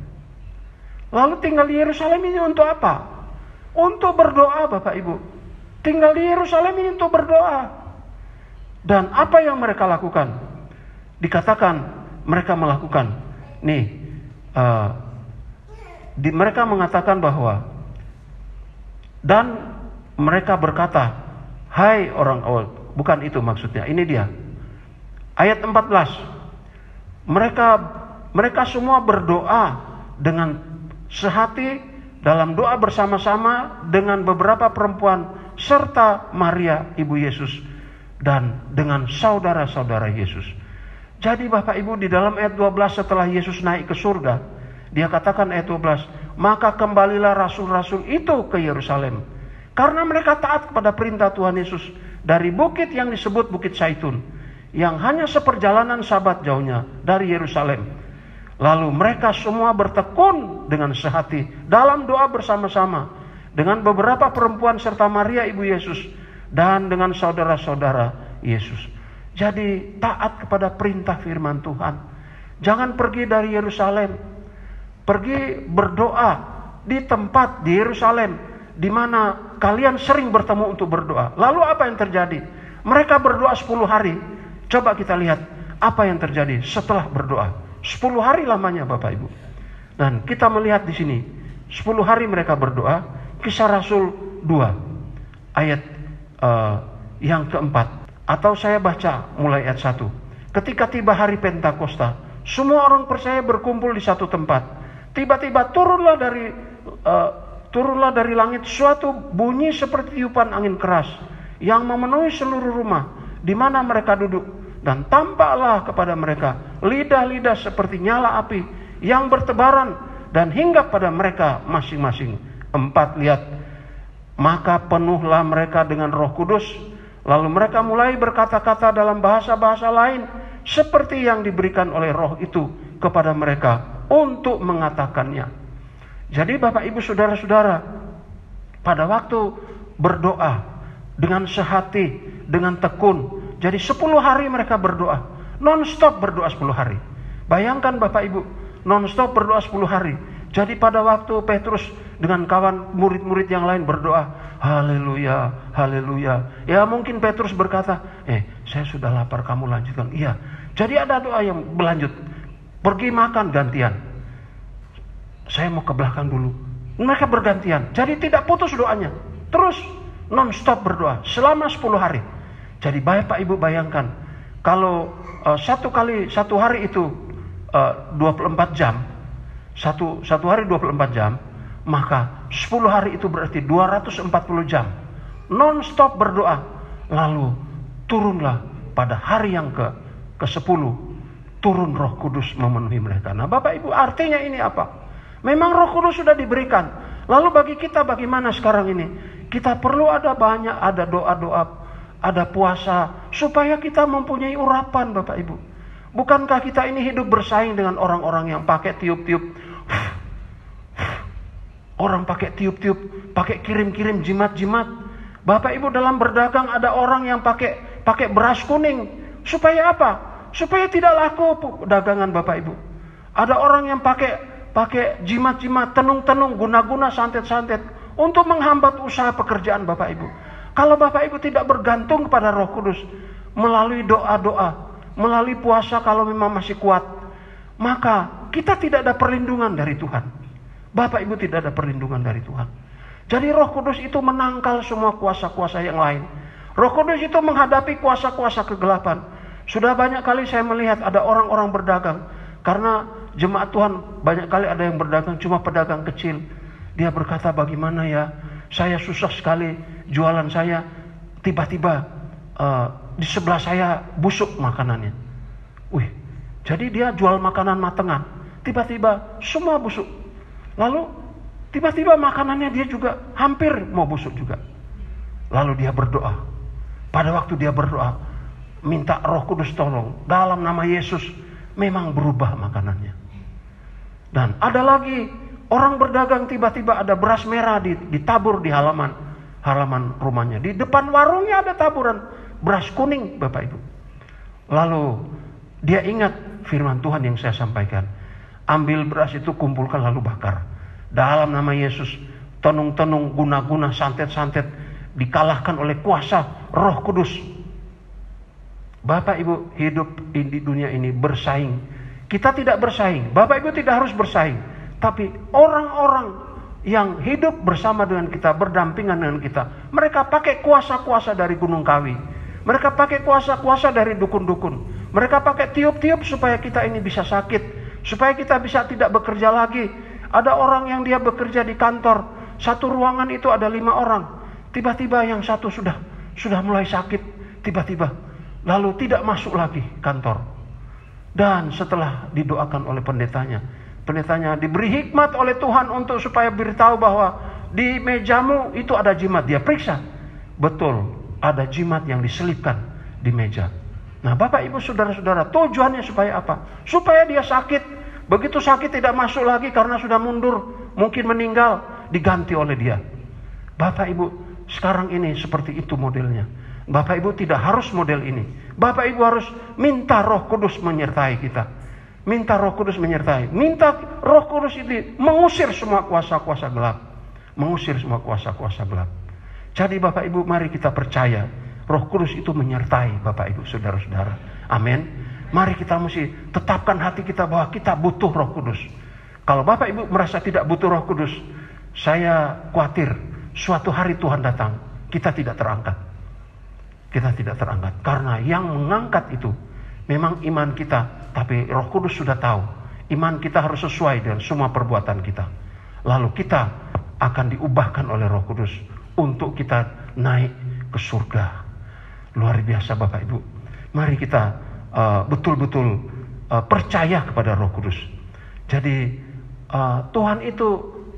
Lalu tinggal di Yerusalem ini untuk apa? Untuk berdoa, Bapak Ibu. Tinggal di Yerusalem ini untuk berdoa. Dan apa yang mereka lakukan? Dikatakan mereka melakukan. Mereka mengatakan bahwa, dan mereka berkata, hai orang, bukan itu maksudnya, ini dia. Ayat 14. Mereka semua berdoa dengan sehati dalam doa bersama-sama dengan beberapa perempuan serta Maria ibu Yesus dan dengan saudara-saudara Yesus. Jadi Bapak Ibu, di dalam ayat 12 setelah Yesus naik ke surga, dia katakan ayat 12, maka kembalilah rasul-rasul itu ke Yerusalem karena mereka taat kepada perintah Tuhan Yesus dari bukit yang disebut Bukit Zaitun, yang hanya seperjalanan sabat jauhnya dari Yerusalem. Lalu mereka semua bertekun dengan sehati dalam doa bersama-sama dengan beberapa perempuan serta Maria ibu Yesus dan dengan saudara-saudara Yesus. Jadi taat kepada perintah firman Tuhan. Jangan pergi dari Yerusalem. Pergi berdoa di tempat di Yerusalem di mana kalian sering bertemu untuk berdoa. Lalu apa yang terjadi? Mereka berdoa 10 hari. Coba kita lihat apa yang terjadi setelah berdoa. 10 hari lamanya Bapak Ibu. Dan kita melihat di sini 10 hari mereka berdoa. Kisah Rasul 2 ayat yang keempat. Atau saya baca mulai ayat 1. Ketika tiba hari Pentakosta, semua orang percaya berkumpul di satu tempat. Tiba-tiba turunlah dari langit suatu bunyi seperti tiupan angin keras yang memenuhi seluruh rumah di mana mereka duduk. Dan tampaklah kepada mereka lidah-lidah seperti nyala api yang bertebaran dan hinggap pada mereka masing-masing. 4, lihat. Maka penuhlah mereka dengan Roh Kudus. Lalu mereka mulai berkata-kata dalam bahasa-bahasa lain seperti yang diberikan oleh Roh itu kepada mereka untuk mengatakannya. Jadi Bapak Ibu Saudara-saudara, pada waktu berdoa dengan sehati, dengan tekun, jadi 10 hari mereka berdoa, non-stop berdoa 10 hari. Bayangkan Bapak Ibu, non-stop berdoa 10 hari. Jadi pada waktu Petrus dengan kawan murid-murid yang lain berdoa, haleluya, haleluya. Ya mungkin Petrus berkata, saya sudah lapar, kamu lanjutkan. Iya. Jadi ada doa yang berlanjut. Pergi makan gantian. Saya mau ke belakang dulu. Mereka bergantian. Jadi tidak putus doanya. Terus non-stop berdoa selama 10 hari. Jadi Bapak Ibu bayangkan, kalau satu hari itu 24 jam, satu hari 24 jam, maka 10 hari itu berarti 240 jam non-stop berdoa. Lalu turunlah pada hari yang ke-10, turun Roh Kudus memenuhi mereka. Nah Bapak Ibu, artinya ini apa? Memang Roh Kudus sudah diberikan. Lalu bagi kita bagaimana sekarang ini? Kita perlu ada doa-doa, ada puasa, supaya kita mempunyai urapan Bapak Ibu. Bukankah kita ini hidup bersaing dengan orang-orang yang pakai tiup-tiup? Orang pakai tiup-tiup, pakai kirim-kirim jimat-jimat. Bapak Ibu, dalam berdagang ada orang yang pakai beras kuning. Supaya apa? Supaya tidak laku dagangan Bapak Ibu. Ada orang yang pakai jimat-jimat, tenung-tenung, guna-guna, santet-santet untuk menghambat usaha pekerjaan Bapak Ibu. Kalau Bapak Ibu tidak bergantung kepada Roh Kudus, melalui doa-doa, melalui puasa kalau memang masih kuat, maka kita tidak ada perlindungan dari Tuhan. Bapak Ibu tidak ada perlindungan dari Tuhan. Jadi Roh Kudus itu menangkal semua kuasa-kuasa yang lain. Roh Kudus itu menghadapi kuasa-kuasa kegelapan. Sudah banyak kali saya melihat ada orang-orang berdagang. Karena jemaat Tuhan banyak kali ada yang berdagang cuma pedagang kecil. Dia berkata, bagaimana ya, saya susah sekali jualan saya, tiba-tiba di sebelah saya busuk makanannya. Jadi dia jual makanan matengan, tiba-tiba semua busuk. Lalu tiba-tiba makanannya dia juga hampir mau busuk juga. Lalu dia berdoa. Pada waktu dia berdoa, minta Roh Kudus tolong, dalam nama Yesus, memang berubah makanannya. Dan ada lagi orang berdagang, tiba-tiba ada beras merah ditabur di halaman. halaman rumahnya. Di depan warungnya ada taburan beras kuning, Bapak Ibu. Lalu dia ingat firman Tuhan yang saya sampaikan. Ambil beras itu, kumpulkan lalu bakar. Dalam nama Yesus, tenung-tenung, guna-guna, santet-santet dikalahkan oleh kuasa Roh Kudus. Bapak Ibu, hidup di dunia ini bersaing. Kita tidak bersaing. Bapak Ibu tidak harus bersaing. Tapi orang-orang yang hidup bersama dengan kita, berdampingan dengan kita, mereka pakai kuasa-kuasa dari Gunung Kawi. Mereka pakai kuasa-kuasa dari dukun-dukun. Mereka pakai tiup-tiup supaya kita ini bisa sakit, supaya kita bisa tidak bekerja lagi. Ada orang yang dia bekerja di kantor, satu ruangan itu ada 5 orang. Tiba-tiba yang satu sudah mulai sakit, tiba-tiba lalu tidak masuk lagi kantor. Dan setelah didoakan oleh pendetanya diberi hikmat oleh Tuhan untuk supaya beritahu bahwa di mejamu itu ada jimat. Dia periksa, betul ada jimat yang diselipkan di meja. Nah, Bapak Ibu saudara-saudara, tujuannya supaya apa? Supaya dia sakit. Begitu sakit tidak masuk lagi karena sudah mundur, mungkin meninggal, diganti oleh dia. Bapak Ibu, sekarang ini seperti itu modelnya. Bapak Ibu tidak harus model ini. Bapak Ibu harus minta Roh Kudus menyertai kita. Minta Roh Kudus menyertai. Minta Roh Kudus itu mengusir semua kuasa-kuasa gelap. Mengusir semua kuasa-kuasa gelap. Jadi Bapak Ibu, mari kita percaya Roh Kudus itu menyertai Bapak Ibu saudara-saudara. Amin. Mari kita mesti tetapkan hati kita bahwa kita butuh Roh Kudus. Kalau Bapak Ibu merasa tidak butuh Roh Kudus, saya khawatir suatu hari Tuhan datang, kita tidak terangkat. Kita tidak terangkat. Karena yang mengangkat itu memang iman kita. Tapi Roh Kudus sudah tahu, iman kita harus sesuai dengan semua perbuatan kita. Lalu kita akan diubahkan oleh Roh Kudus untuk kita naik ke surga. Luar biasa Bapak Ibu. Mari kita betul-betul percaya kepada Roh Kudus. Jadi Tuhan itu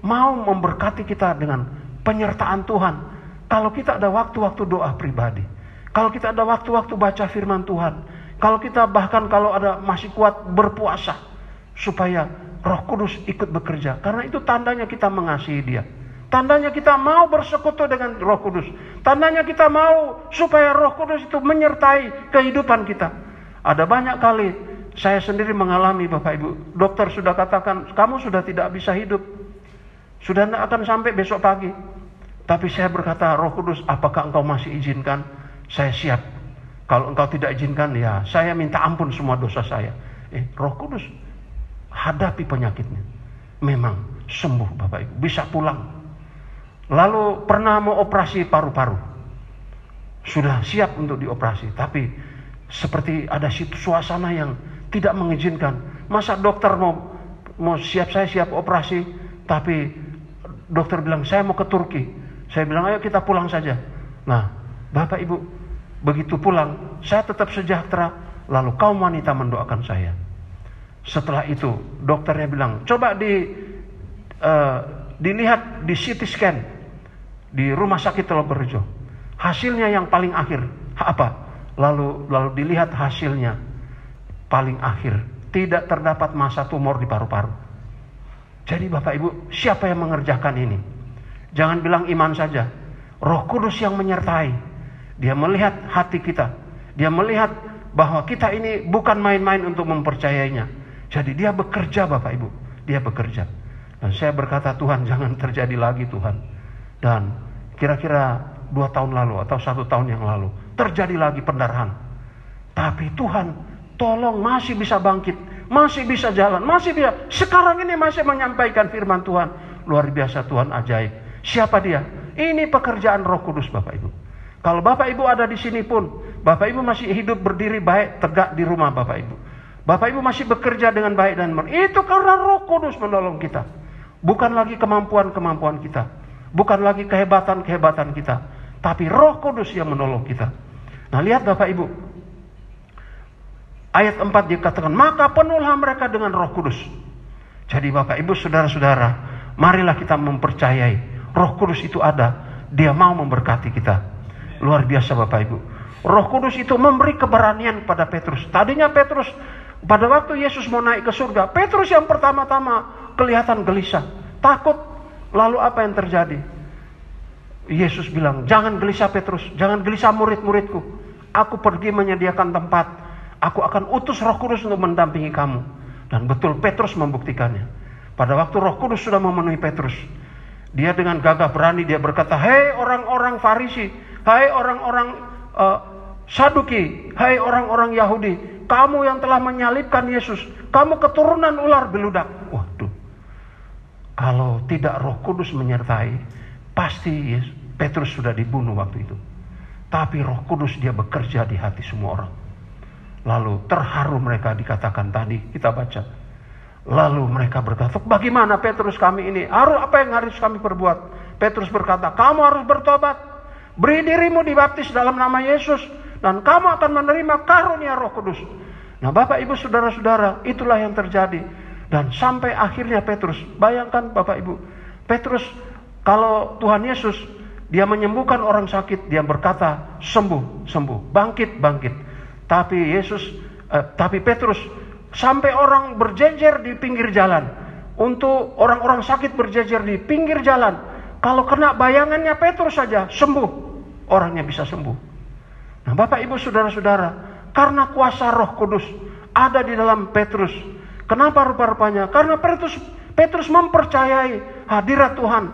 mau memberkati kita dengan penyertaan Tuhan. Kalau kita ada waktu-waktu doa pribadi, kalau kita ada waktu-waktu baca firman Tuhan, kalau kita bahkan kalau ada masih kuat berpuasa, supaya Roh Kudus ikut bekerja. Karena itu tandanya kita mengasihi Dia. Tandanya kita mau bersekutu dengan Roh Kudus. Tandanya kita mau supaya Roh Kudus itu menyertai kehidupan kita. Ada banyak kali saya sendiri mengalami Bapak Ibu. Dokter sudah katakan, kamu sudah tidak bisa hidup. Sudah tidak akan sampai besok pagi. Tapi saya berkata, Roh Kudus, apakah engkau masih izinkan? Saya siap. Kalau engkau tidak izinkan, ya saya minta ampun semua dosa saya. Roh Kudus hadapi penyakitnya. Memang sembuh Bapak Ibu. Bisa pulang. Lalu pernah mau operasi paru-paru. Sudah siap untuk dioperasi. Tapi seperti ada suasana yang tidak mengizinkan. Masa dokter mau saya siap operasi, tapi dokter bilang saya mau ke Turki. Saya bilang ayo kita pulang saja. Nah, Bapak Ibu, begitu pulang, saya tetap sejahtera. Lalu kaum wanita mendoakan saya. Setelah itu dokternya bilang, coba dilihat di CT scan di rumah sakit Telogorejo. Hasilnya yang paling akhir apa? Lalu dilihat hasilnya paling akhir, tidak terdapat massa tumor di paru-paru. Jadi Bapak Ibu, siapa yang mengerjakan ini? Jangan bilang iman saja. Roh Kudus yang menyertai. Dia melihat hati kita. Dia melihat bahwa kita ini bukan main-main untuk mempercayainya. Jadi dia bekerja Bapak Ibu. Dia bekerja. Dan saya berkata, Tuhan jangan terjadi lagi Tuhan. Dan kira-kira 2 tahun lalu atau 1 tahun yang lalu terjadi lagi pendarahan. Tapi Tuhan tolong masih bisa bangkit, masih bisa jalan, masih bisa. Sekarang ini masih menyampaikan firman Tuhan. Luar biasa Tuhan, ajaib. Siapa dia? Ini pekerjaan Roh Kudus Bapak Ibu. Kalau Bapak Ibu ada di sini pun, Bapak Ibu masih hidup berdiri baik tegak di rumah Bapak Ibu. Bapak Ibu masih bekerja dengan baik dan benar. Itu karena Roh Kudus menolong kita. Bukan lagi kemampuan-kemampuan kita. Bukan lagi kehebatan-kehebatan kita. Tapi Roh Kudus yang menolong kita. Nah lihat Bapak Ibu. Ayat 4 dikatakan, maka penuhlah mereka dengan Roh Kudus. Jadi Bapak Ibu saudara-saudara, marilah kita mempercayai Roh Kudus itu ada. Dia mau memberkati kita. Luar biasa Bapak Ibu. Roh Kudus itu memberi keberanian kepada Petrus. Tadinya Petrus pada waktu Yesus mau naik ke surga, Petrus yang pertama-tama kelihatan gelisah, takut. Lalu apa yang terjadi? Yesus bilang, jangan gelisah Petrus, jangan gelisah murid-muridku. Aku pergi menyediakan tempat. Aku akan utus Roh Kudus untuk mendampingi kamu. Dan betul Petrus membuktikannya. Pada waktu Roh Kudus sudah memenuhi Petrus, dia dengan gagah berani dia berkata, hei orang-orang Farisi, hai orang-orang Saduki, hai orang-orang Yahudi, kamu yang telah menyalibkan Yesus, kamu keturunan ular beludak. Waduh, kalau tidak Roh Kudus menyertai, pasti Petrus sudah dibunuh waktu itu. Tapi Roh Kudus dia bekerja di hati semua orang. Lalu terharu mereka, dikatakan tadi kita baca. Lalu mereka berkata, bagaimana Petrus kami ini? Apa yang harus kami perbuat? Petrus berkata, kamu harus bertobat. Beri dirimu dibaptis dalam nama Yesus. Dan kamu akan menerima karunia Roh Kudus. Nah Bapak Ibu Saudara-saudara, itulah yang terjadi. Dan sampai akhirnya Petrus, bayangkan Bapak Ibu, Petrus kalau Tuhan Yesus, dia menyembuhkan orang sakit, dia berkata, sembuh, sembuh, bangkit, bangkit. Tapi Petrus, sampai orang berjejer di pinggir jalan. Untuk orang-orang sakit berjejer di pinggir jalan. Kalau kena bayangannya Petrus saja, sembuh. Orangnya bisa sembuh. Nah Bapak Ibu Saudara-saudara, karena kuasa Roh Kudus ada di dalam Petrus. Kenapa rupa-rupanya? Karena Petrus mempercayai hadirat Tuhan.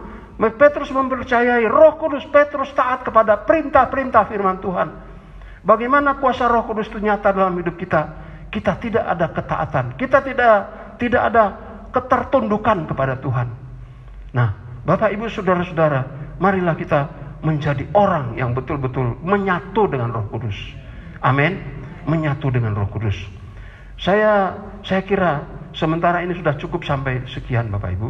Petrus mempercayai Roh Kudus. Petrus taat kepada perintah-perintah firman Tuhan. Bagaimana kuasa Roh Kudus itu nyata dalam hidup kita? Kita tidak ada ketaatan. Kita tidak ada ketertundukan kepada Tuhan. Nah, Bapak Ibu Saudara-saudara, marilah kita menjadi orang yang betul-betul menyatu dengan Roh Kudus. Amin. Menyatu dengan Roh Kudus. Saya kira sementara ini sudah cukup sampai sekian Bapak Ibu.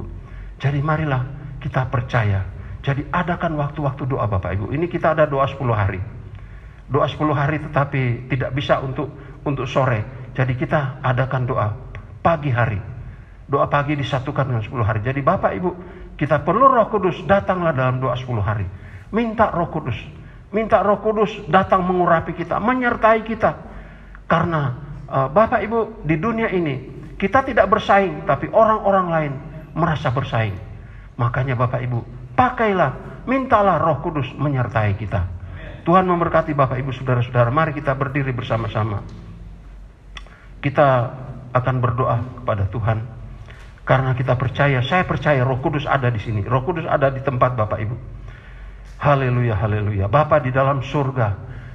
Jadi marilah kita percaya. Jadi adakan waktu-waktu doa Bapak Ibu. Ini kita ada doa 10 hari. Doa 10 hari tetapi tidak bisa untuk sore. Jadi kita adakan doa pagi hari. Doa pagi disatukan dengan 10 hari. Jadi Bapak Ibu, kita perlu Roh Kudus, datanglah dalam doa 10 hari. Minta Roh Kudus. Minta Roh Kudus datang mengurapi kita, menyertai kita. Karena Bapak Ibu, di dunia ini kita tidak bersaing, tapi orang-orang lain merasa bersaing. Makanya Bapak Ibu, pakailah, mintalah Roh Kudus menyertai kita. Tuhan memberkati Bapak Ibu Saudara-saudara. Mari kita berdiri bersama-sama. Kita akan berdoa kepada Tuhan. Karena kita percaya, saya percaya Roh Kudus ada di sini. Roh Kudus ada di tempat Bapak Ibu. Haleluya, haleluya. Bapa di dalam surga,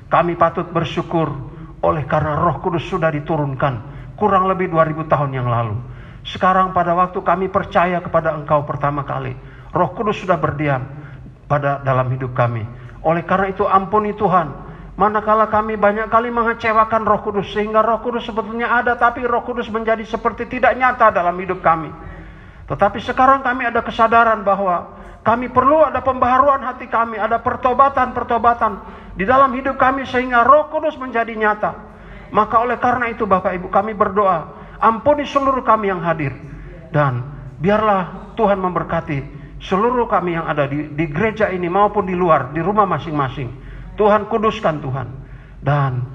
kami patut bersyukur oleh karena Roh Kudus sudah diturunkan kurang lebih 2000 tahun yang lalu. Sekarang pada waktu kami percaya kepada Engkau pertama kali, Roh Kudus sudah berdiam dalam hidup kami. Oleh karena itu ampuni Tuhan, manakala kami banyak kali mengecewakan Roh Kudus, sehingga Roh Kudus sebetulnya ada, tapi Roh Kudus menjadi seperti tidak nyata dalam hidup kami. Tetapi sekarang kami ada kesadaran bahwa kami perlu ada pembaharuan hati kami, ada pertobatan di dalam hidup kami sehingga Roh Kudus menjadi nyata. Maka oleh karena itu Bapak Ibu, kami berdoa, ampuni seluruh kami yang hadir. Dan biarlah Tuhan memberkati seluruh kami yang ada di gereja ini maupun di luar, di rumah masing-masing. Tuhan kuduskan Tuhan. Dan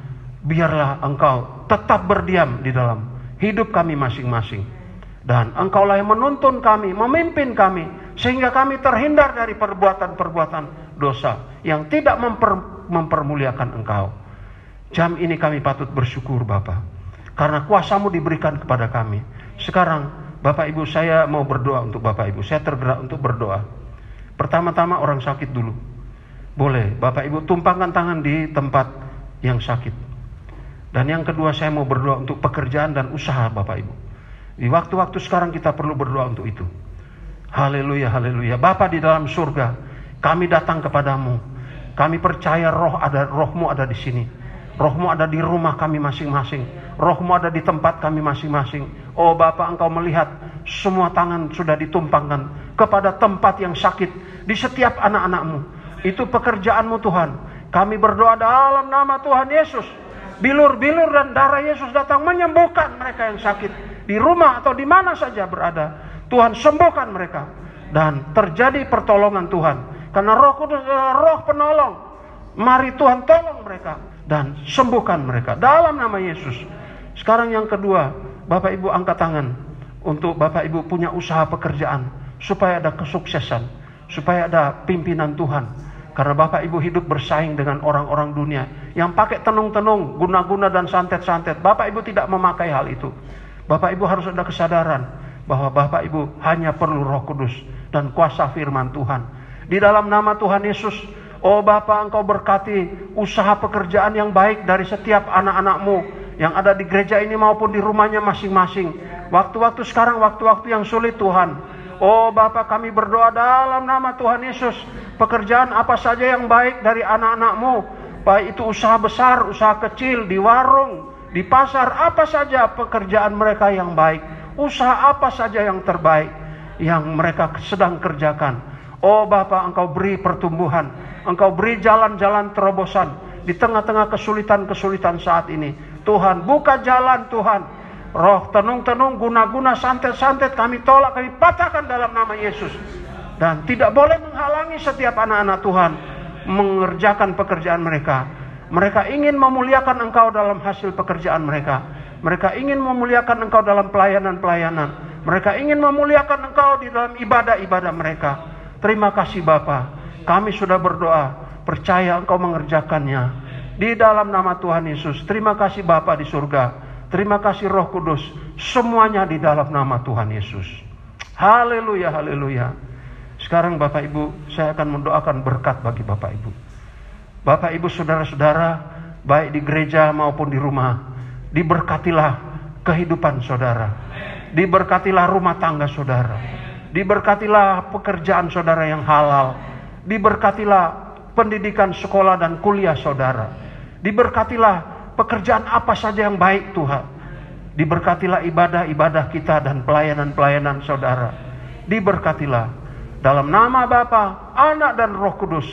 biarlah Engkau tetap berdiam di dalam hidup kami masing-masing. Dan Engkaulah yang menuntun kami, memimpin kami, sehingga kami terhindar dari perbuatan-perbuatan dosa yang tidak mempermuliakan Engkau. Jam ini kami patut bersyukur Bapa, karena kuasa-Mu diberikan kepada kami. Sekarang Bapak Ibu, saya mau berdoa untuk Bapak Ibu. Saya tergerak untuk berdoa. Pertama-tama orang sakit dulu. Boleh Bapak Ibu tumpangkan tangan di tempat yang sakit. Dan yang kedua, saya mau berdoa untuk pekerjaan dan usaha Bapak Ibu. Di waktu-waktu sekarang kita perlu berdoa untuk itu. Haleluya, haleluya. Bapa di dalam surga, kami datang kepadamu. Kami percaya Roh-Mu ada di sini. Roh-Mu ada di rumah kami masing-masing. Roh-Mu ada di tempat kami masing-masing. Oh Bapa, Engkau melihat semua tangan sudah ditumpangkan kepada tempat yang sakit di setiap anak-anak-Mu. Itu pekerjaan-Mu Tuhan. Kami berdoa dalam nama Tuhan Yesus. Bilur-bilur dan darah Yesus datang menyembuhkan mereka yang sakit. Di rumah atau di mana saja berada. Tuhan sembuhkan mereka. Dan terjadi pertolongan Tuhan. Karena Roh Kudus adalah Roh penolong. Mari Tuhan tolong mereka. Dan sembuhkan mereka. Dalam nama Yesus. Sekarang yang kedua. Bapak Ibu angkat tangan. Untuk Bapak Ibu punya usaha pekerjaan. Supaya ada kesuksesan. Supaya ada pimpinan Tuhan Karena Bapak Ibu hidup bersaing dengan orang-orang dunia yang pakai tenung-tenung, guna-guna dan santet-santet. Bapak Ibu tidak memakai hal itu. Bapak Ibu harus ada kesadaran bahwa Bapak Ibu hanya perlu Roh Kudus dan kuasa firman Tuhan. Di dalam nama Tuhan Yesus, oh Bapa, Engkau berkati usaha pekerjaan yang baik dari setiap anak-anak-Mu yang ada di gereja ini maupun di rumahnya masing-masing. Waktu-waktu sekarang, waktu-waktu yang sulit Tuhan. Oh Bapa, kami berdoa dalam nama Tuhan Yesus, pekerjaan apa saja yang baik dari anak-anak-Mu, baik itu usaha besar, usaha kecil, di warung, di pasar, apa saja pekerjaan mereka yang baik, usaha apa saja yang terbaik yang mereka sedang kerjakan. Oh Bapa, Engkau beri pertumbuhan, Engkau beri jalan-jalan terobosan di tengah-tengah kesulitan-kesulitan saat ini. Tuhan, buka jalan Tuhan. Roh tenung-tenung, guna-guna, santet-santet kami tolak, kami patahkan dalam nama Yesus. Dan tidak boleh menghalangi setiap anak-anak Tuhan mengerjakan pekerjaan mereka. Mereka ingin memuliakan Engkau dalam hasil pekerjaan mereka. Mereka ingin memuliakan Engkau dalam pelayanan-pelayanan. Mereka ingin memuliakan Engkau di dalam ibadah-ibadah mereka. Terima kasih Bapa. Kami sudah berdoa, percaya Engkau mengerjakannya. Di dalam nama Tuhan Yesus. Terima kasih Bapa di surga. Terima kasih Roh Kudus. Semuanya di dalam nama Tuhan Yesus. Haleluya, haleluya. Sekarang Bapak Ibu, saya akan mendoakan berkat bagi Bapak Ibu. Bapak Ibu, saudara-saudara, baik di gereja maupun di rumah, diberkatilah kehidupan saudara. Diberkatilah rumah tangga saudara. Diberkatilah pekerjaan saudara yang halal. Diberkatilah pendidikan sekolah dan kuliah saudara. Diberkatilah pekerjaan apa saja yang baik Tuhan. Diberkatilah ibadah-ibadah kita dan pelayanan-pelayanan saudara. Diberkatilah. Dalam nama Bapa, Anak dan Roh Kudus,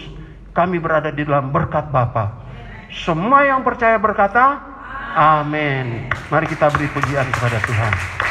kami berada di dalam berkat Bapa. Semua yang percaya berkata, amin. Mari kita beri pujian kepada Tuhan.